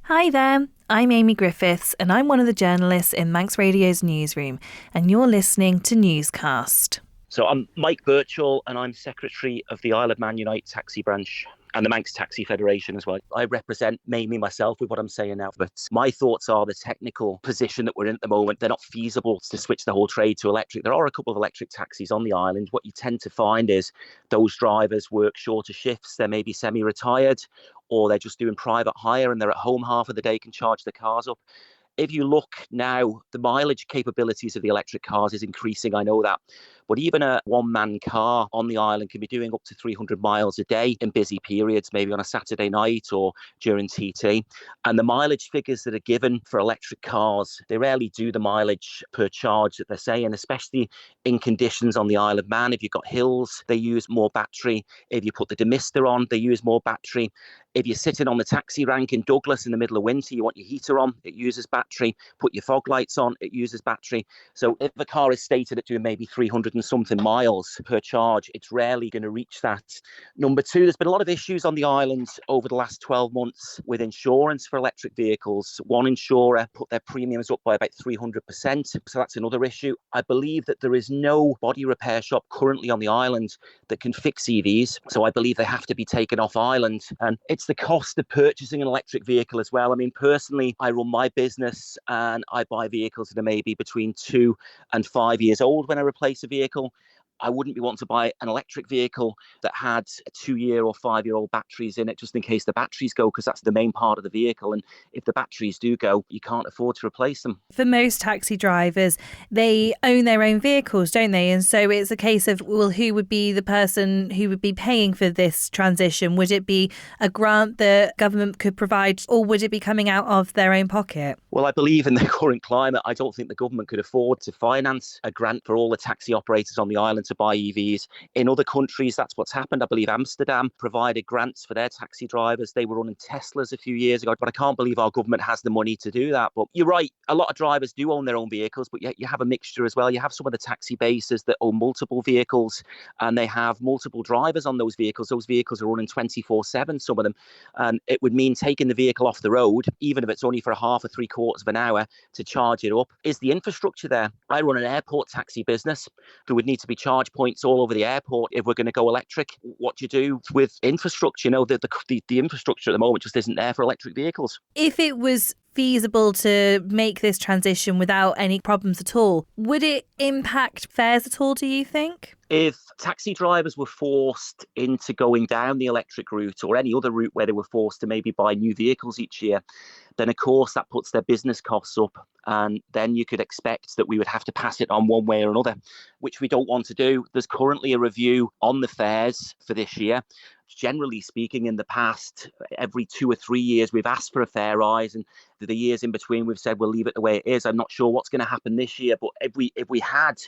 Hi there, I'm Amy Griffiths and I'm one of the journalists in Manx Radio's newsroom, and you're listening to Newscast. So I'm Mike Birchall and I'm Secretary of the Isle of Man Unite Taxi Branch and the Manx Taxi Federation as well. I represent mainly myself with what I'm saying now, but my thoughts are the technical position that we're in at the moment, they're not feasible to switch the whole trade to electric. There are a couple of electric taxis on the island. What you tend to find is those drivers work shorter shifts, they're maybe semi-retired, or they're just doing private hire and they're at home half of the day, can charge the cars up. If you look now, the mileage capabilities of the electric cars is increasing, I know that. But even a one-man car on the island can be doing up to 300 miles a day in busy periods, maybe on a Saturday night or during TT. And the mileage figures that are given for electric cars, they rarely do the mileage per charge that they're saying, especially in conditions on the Isle of Man. If you've got hills, they use more battery. If you put the demister on, they use more battery. If you're sitting on the taxi rank in Douglas in the middle of winter, you want your heater on, it uses battery. Put your fog lights on, it uses battery. So if a car is stated at doing maybe 300 and something miles per charge, it's rarely going to reach that. Number two, there's been a lot of issues on the island over the last 12 months with insurance for electric vehicles. One insurer put their premiums up by about 300%. So that's another issue. I believe that there is no body repair shop currently on the island that can fix EVs. So I believe they have to be taken off island. And it's the cost of purchasing an electric vehicle as well. I mean, personally, I run my business and I buy vehicles that are maybe between 2 and 5 years old when I replace a vehicle. I wouldn't be wanting to buy an electric vehicle that had a 2-year or 5-year-old batteries in it, just in case the batteries go, because that's the main part of the vehicle. And if the batteries do go, you can't afford to replace them. For most taxi drivers, they own their own vehicles, don't they? And so it's a case of, well, who would be the person who would be paying for this transition? Would it be a grant that government could provide, or would it be coming out of their own pocket? Well, I believe in the current climate, I don't think the government could afford to finance a grant for all the taxi operators on the island to buy EVs. In other countries, that's what's happened. I believe Amsterdam provided grants for their taxi drivers. They were running Teslas a few years ago, but I can't believe our government has the money to do that. But you're right, a lot of drivers do own their own vehicles, but yet you have a mixture as well. You have some of the taxi bases that own multiple vehicles and they have multiple drivers on those vehicles. Those vehicles are running 24/7, some of them. And it would mean taking the vehicle off the road, even if it's only for a half or 3/4 of an hour, to charge it up. Is the infrastructure there? I run an airport taxi business. There would need to be charge points all over the airport if we're going to go electric. What do you do with infrastructure? You know, the infrastructure at the moment just isn't there for electric vehicles. If it was feasible to make this transition without any problems at all, would it impact fares at all, do you think? If taxi drivers were forced into going down the electric route or any other route where they were forced to maybe buy new vehicles each year, then of course that puts their business costs up. And then you could expect that we would have to pass it on one way or another, which we don't want to do. There's currently a review on the fares for this year. Generally speaking, in the past, every 2 or 3 years, we've asked for a fare rise, and the years in between, we've said we'll leave it the way it is. I'm not sure what's going to happen this year, but if we had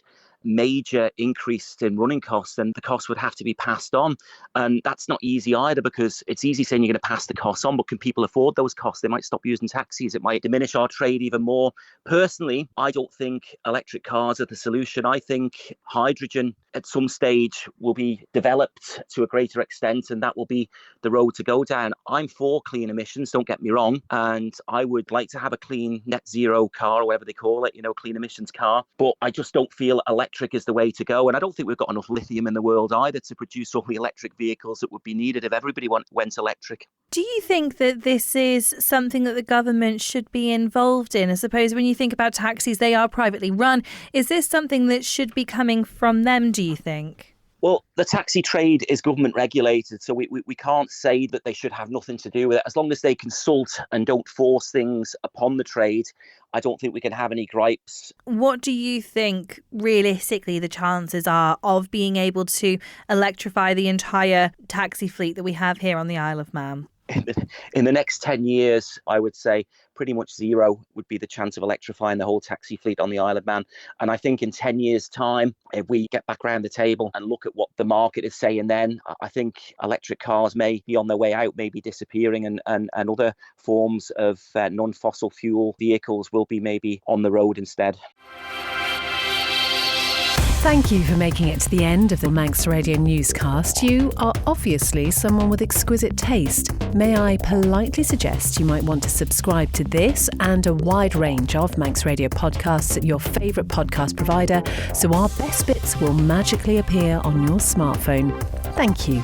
major increase in running costs, then the costs would have to be passed on. And that's not easy either, because it's easy saying you're going to pass the costs on, but can people afford those costs? They might stop using taxis. It might diminish our trade even more. Personally, I don't think electric cars are the solution. I think hydrogen at some stage will be developed to a greater extent, and that will be the road to go down. I'm for clean emissions, don't get me wrong, and I would like to have a clean net zero car, or whatever they call it, clean emissions car, but I just don't feel electric is the way to go. And I don't think we've got enough lithium in the world either to produce all the electric vehicles that would be needed if everybody went electric. Do you think that this is something that the government should be involved in? I suppose when you think about taxis, they are privately run. Is this something that should be coming from them, do you think? Well, the taxi trade is government regulated, so we can't say that they should have nothing to do with it. As long as they consult and don't force things upon the trade, I don't think we can have any gripes. What do you think realistically the chances are of being able to electrify the entire taxi fleet that we have here on the Isle of Man? In the next 10 years, I would say pretty much zero would be the chance of electrifying the whole taxi fleet on the Isle of Man. And I think in 10 years' time, if we get back around the table and look at what the market is saying then, I think electric cars may be on their way out, may be disappearing, and other forms of non-fossil fuel vehicles will be maybe on the road instead. Thank you for making it to the end of the Manx Radio Newscast. You are obviously someone with exquisite taste. May I politely suggest you might want to subscribe to this and a wide range of Manx Radio podcasts at your favourite podcast provider, so our best bits will magically appear on your smartphone. Thank you.